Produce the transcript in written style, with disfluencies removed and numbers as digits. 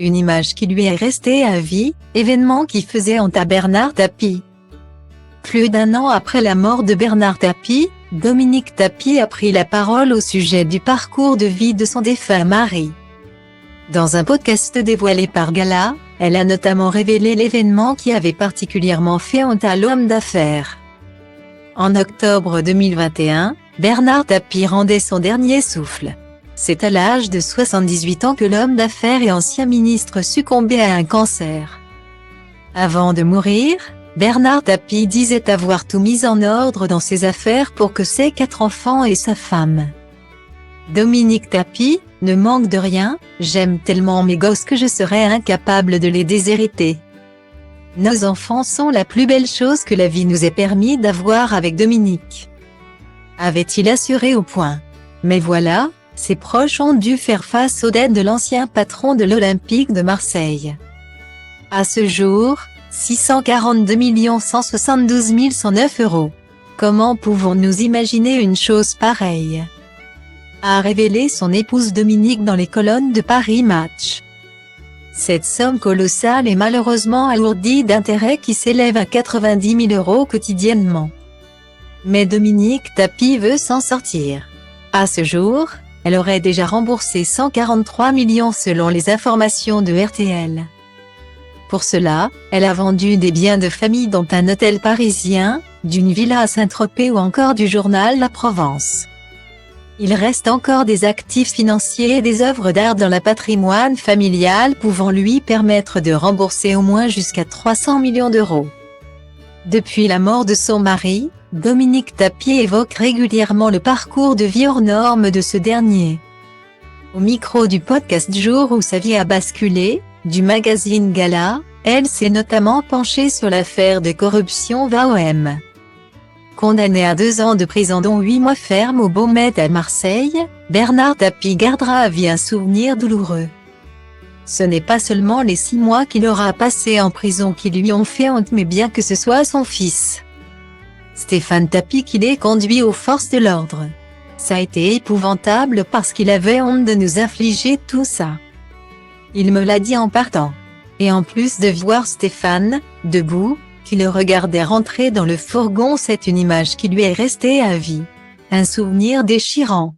Une image qui lui est restée à vie, événement qui faisait honte à Bernard Tapie. Plus d'un an après la mort de Bernard Tapie, Dominique Tapie a pris la parole au sujet du parcours de vie de son défunt mari. Dans un podcast dévoilé par Gala, elle a notamment révélé l'événement qui avait particulièrement fait honte à l'homme d'affaires. En octobre 2021, Bernard Tapie rendait son dernier souffle. C'est à l'âge de 78 ans que l'homme d'affaires et ancien ministre succombait à un cancer. Avant de mourir, Bernard Tapie disait avoir tout mis en ordre dans ses affaires pour que ses 4 enfants et sa femme. Dominique Tapie ne manque de rien, j'aime tellement mes gosses que je serais incapable de les déshériter. Nos enfants sont la plus belle chose que la vie nous ait permis d'avoir avec Dominique, avait-il assuré au point. Mais voilà, ses proches ont dû faire face aux dettes de l'ancien patron de l'Olympique de Marseille. À ce jour, 642 172 109 €. Comment pouvons-nous imaginer une chose pareille ? A révélé son épouse Dominique dans les colonnes de Paris Match. Cette somme colossale est malheureusement alourdie d'intérêts qui s'élèvent à 90 000 € quotidiennement. Mais Dominique Tapie veut s'en sortir. À ce jour, elle aurait déjà remboursé 143 millions selon les informations de RTL. Pour cela, elle a vendu des biens de famille dont un hôtel parisien, d'une villa à Saint-Tropez ou encore du journal La Provence. Il reste encore des actifs financiers et des œuvres d'art dans le patrimoine familial pouvant lui permettre de rembourser au moins jusqu'à 300 millions €. Depuis la mort de son mari, Dominique Tapie évoque régulièrement le parcours de vie hors norme de ce dernier. Au micro du podcast Jour où sa vie a basculé, du magazine Gala, elle s'est notamment penchée sur l'affaire de corruption VAOM. Condamné à 2 ans de prison dont 8 mois ferme au Baumettes à Marseille, Bernard Tapie gardera à vie un souvenir douloureux. Ce n'est pas seulement les 6 mois qu'il aura passés en prison qui lui ont fait honte mais bien que ce soit son fils, Stéphane Tapie, qui l'ait conduit aux forces de l'ordre. Ça a été épouvantable parce qu'il avait honte de nous infliger tout ça. Il me l'a dit en partant. Et en plus de voir Stéphane, debout, qui le regardait rentrer dans le fourgon, c'est une image qui lui est restée à vie. Un souvenir déchirant.